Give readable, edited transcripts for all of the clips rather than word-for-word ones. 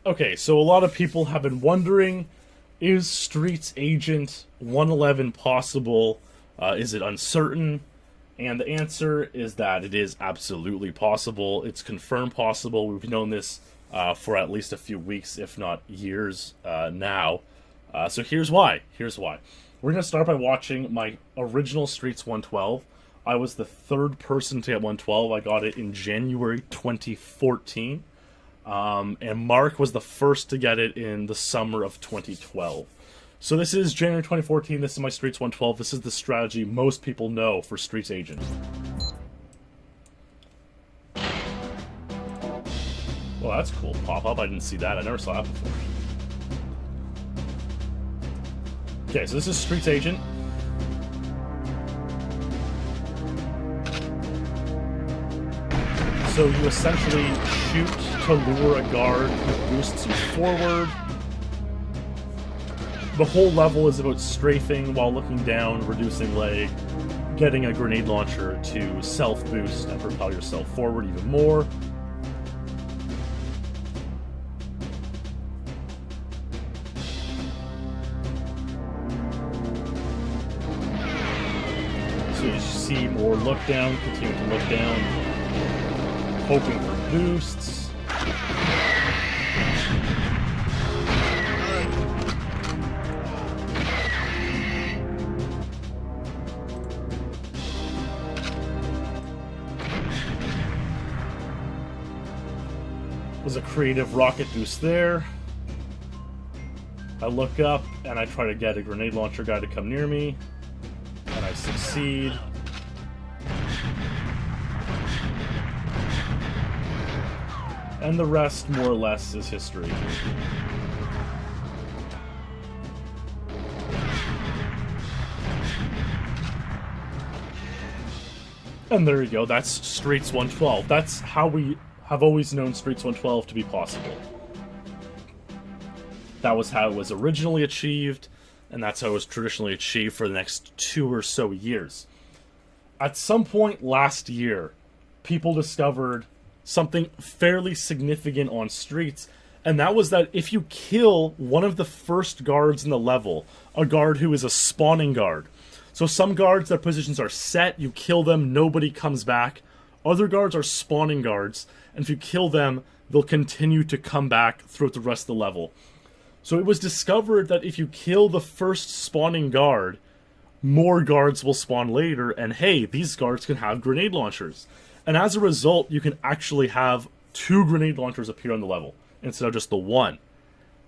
Okay, so a lot of people have been wondering, is Streets Agent 111 possible? Is it uncertain? And the answer is that it is absolutely possible. It's confirmed possible. We've known this for at least a few weeks, if not years now. So here's why. We're going to start by watching my original Streets 112. I was the third person to get 112. I got it in January 2014. And Mark was the first to get it in the summer of 2012. So this is January 2014. This is my Streets 112. This is the strategy most people know for Streets Agent. Well, that's cool. Pop-up. I didn't see that. I never saw that before. Okay, so this is Streets Agent. So you essentially shoot to lure a guard who boosts you forward. The whole level is about strafing while looking down, reducing lag, getting a grenade launcher to self-boost and propel yourself forward even more. So you see more look down, continue to look down, hoping for boosts. Was a creative rocket boost there. I look up and I try to get a grenade launcher guy to come near me, and I succeed. And the rest, more or less, is history. And there you go, that's Streets 112. That's how we have always known Streets 112 to be possible. That was how it was originally achieved, and that's how it was traditionally achieved for the next 2 or so years. At some point last year, people discovered something fairly significant on Streets, and that was that if you kill one of the first guards in the level, a guard who is a spawning guard. So some guards, their positions are set, you kill them, nobody comes back. Other guards are spawning guards, and if you kill them, they'll continue to come back throughout the rest of the level. So it was discovered that if you kill the first spawning guard, more guards will spawn later, and hey, these guards can have grenade launchers. And as a result, you can actually have 2 grenade launchers appear on the level, instead of just the 1.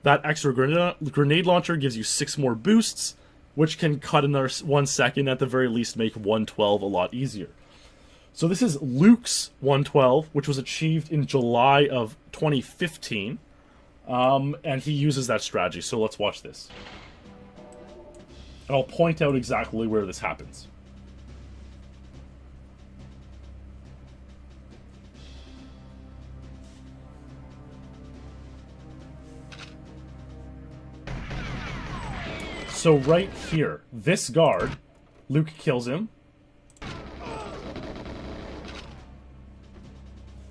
That extra grenade launcher gives you 6 more boosts, which can cut another 1 second, at the very least make 112 a lot easier. So this is Luke's 112, which was achieved in July of 2015, and he uses that strategy, so let's watch this. And I'll point out exactly where this happens. So right here, this guard, Luke kills him.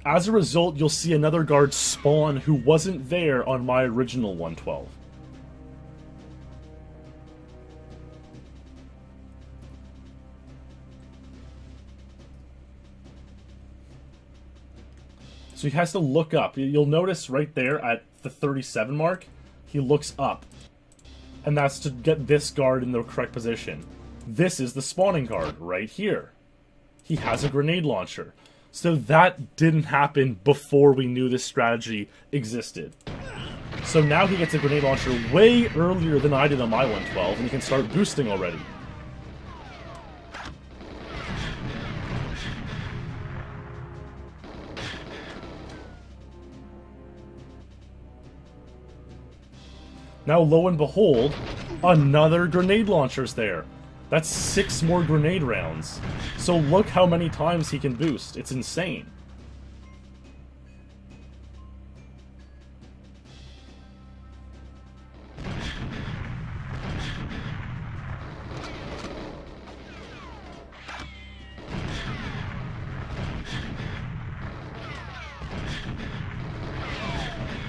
As a result, you'll see another guard spawn who wasn't there on my original 112. So he has to look up. You'll notice right there at the 37 mark, he looks up. And that's to get this guard in the correct position. This is the spawning guard right here. He has a grenade launcher. So that didn't happen before we knew this strategy existed. So now he gets a grenade launcher way earlier than I did on my 112, and he can start boosting already. Now, lo and behold, another grenade launcher's there. That's 6 more grenade rounds. So look how many times he can boost. It's insane.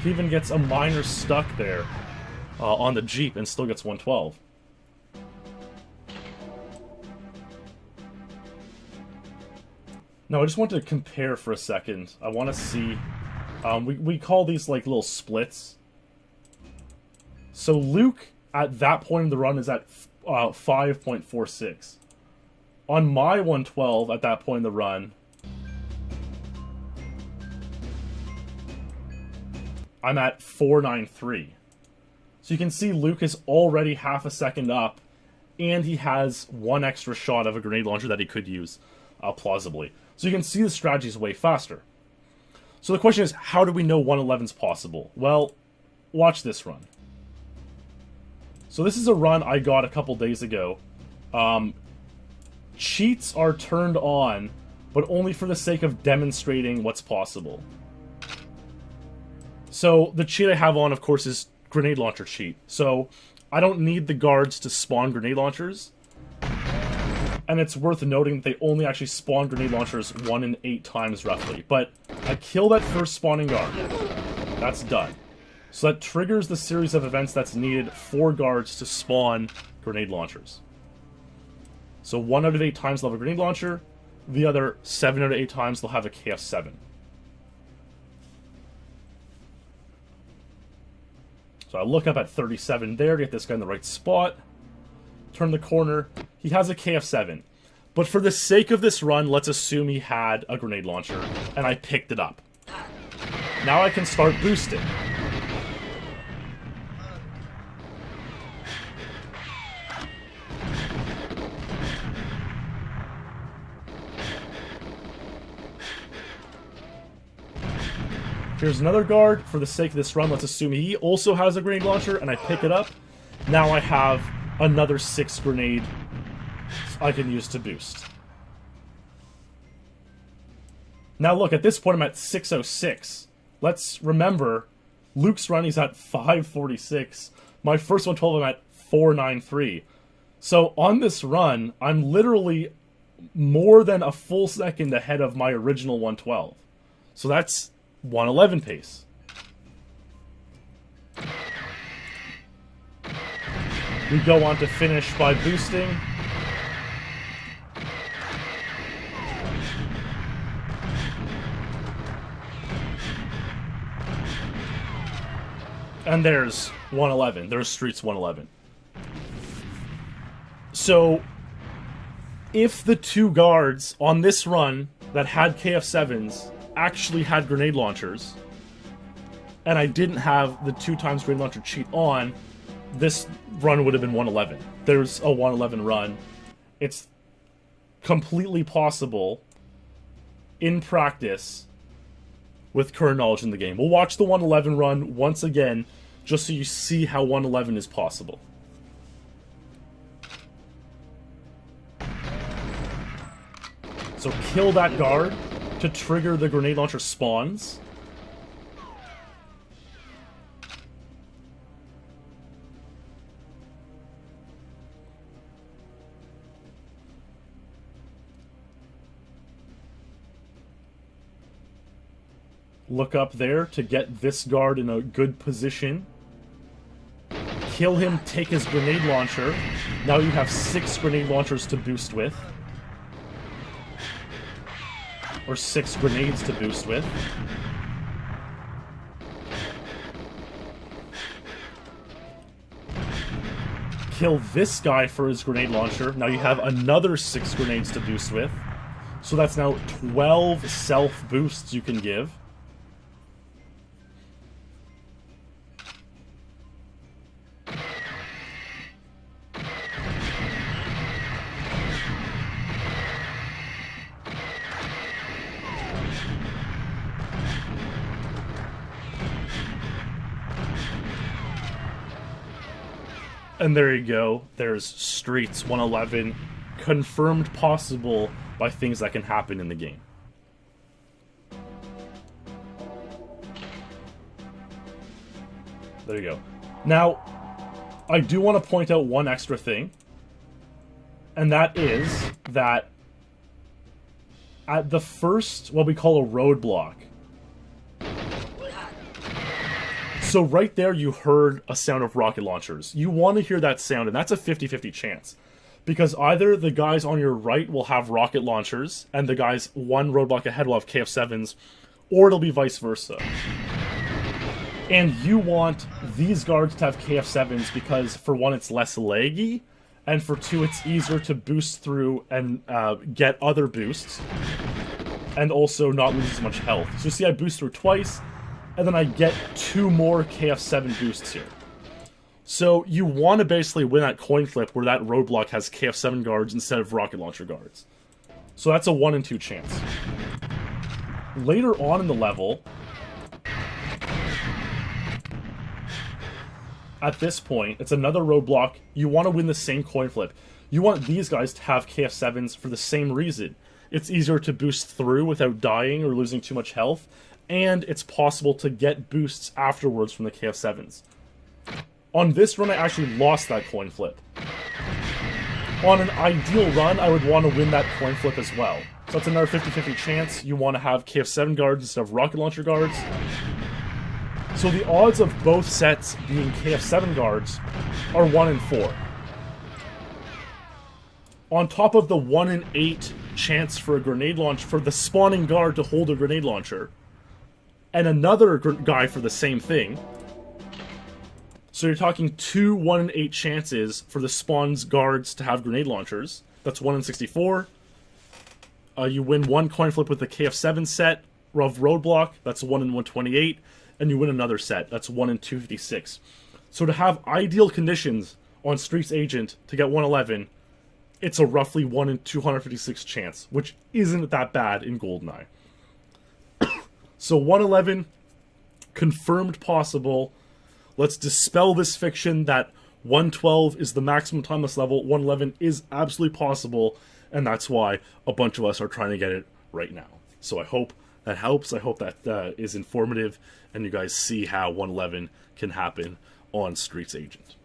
He even gets a miner stuck there on the Jeep and still gets 112. Now, I just want to compare for a second. I want to see... we call these, like, little splits. So Luke, at that point in the run, is at 5.46. On my 112, at that point in the run, I'm at 493. So you can see Luke is already half a second up, and he has one extra shot of a grenade launcher that he could use, plausibly. So you can see the strategy is way faster. So the question is, how do we know 111 is possible? Well, watch this run. So this is a run I got a couple days ago. Cheats are turned on, but only for the sake of demonstrating what's possible. So the cheat I have on, of course, is grenade launcher cheat. So I don't need the guards to spawn grenade launchers. And it's worth noting that they only actually spawn grenade launchers 1 in 8 times, roughly. But I kill that first spawning guard. That's done. So that triggers the series of events that's needed for guards to spawn grenade launchers. So 1 out of 8 times they'll have a grenade launcher. The other 7 out of 8 times they'll have a KF-7. So I look up at 37 there to get this guy in the right spot. Turn the corner. He has a KF-7. But for the sake of this run, let's assume he had a grenade launcher, and I picked it up. Now I can start boosting. Here's another guard. For the sake of this run, let's assume he also has a grenade launcher, and I pick it up. Now I have another 6 grenade I can use to boost. Now look, at this point I'm at 606. Let's remember, Luke's run is at 546. My first 112 I'm at 493. So on this run, I'm literally more than a full second ahead of my original 112. So that's 111 pace. We go on to finish by boosting. And there's 111. There's Streets 111. So, if the 2 guards on this run that had KF-7s actually had grenade launchers, and I didn't have the 2 times grenade launcher cheat on, this run would have been 111. There's a 111 run. It's completely possible in practice with current knowledge in the game. We'll watch the 111 run once again, just so you see how 111 is possible. So kill that guard to trigger the grenade launcher spawns. Look up there to get this guard in a good position. Kill him, take his grenade launcher. Now you have 6 grenade launchers to boost with. Or 6 grenades to boost with. Kill this guy for his grenade launcher. Now you have another 6 grenades to boost with. So that's now 12 self-boosts you can give. And there you go. There's Streets 111, confirmed possible by things that can happen in the game. There you go. Now, I do want to point out one extra thing, and that is that at the first, what we call a roadblock, So right there, you heard a sound of rocket launchers. You want to hear that sound, and that's a 50-50 chance. Because either the guys on your right will have rocket launchers, and the guys one roadblock ahead will have KF-7s, or it'll be vice versa. And you want these guards to have KF-7s because, for one, it's less laggy, and for two, it's easier to boost through and get other boosts, and also not lose as much health. So you see I boost through twice, and then I get 2 more KF-7 boosts here. So you want to basically win that coin flip where that roadblock has KF-7 guards instead of rocket launcher guards. So that's a 1 in 2 chance. Later on in the level, at this point, it's another roadblock. You want to win the same coin flip. You want these guys to have KF-7s for the same reason. It's easier to boost through without dying or losing too much health, and it's possible to get boosts afterwards from the KF-7s. On this run, I actually lost that coin flip. On an ideal run, I would want to win that coin flip as well. So that's another 50-50 chance. You want to have KF-7 guards instead of rocket launcher guards. So the odds of both sets being KF-7 guards are 1 in 4. On top of the 1 in 8 chance for a grenade launch for the spawning guard to hold a grenade launcher, and another guy for the same thing. So you're talking 2 1 in 8 chances for the spawn's guards to have grenade launchers. That's 1 in 64. You win 1 coin flip with the KF-7 set of roadblock. That's 1 in 128. And you win another set. That's 1 in 256. So to have ideal conditions on Streets Agent to get 111, it's a roughly 1 in 256 chance, which isn't that bad in GoldenEye. So 111, confirmed possible. Let's dispel this fiction that 112 is the maximum timeless level. 111 is absolutely possible, and that's why a bunch of us are trying to get it right now. So I hope that helps. I hope that is informative, and you guys see how 111 can happen on Streets Agent.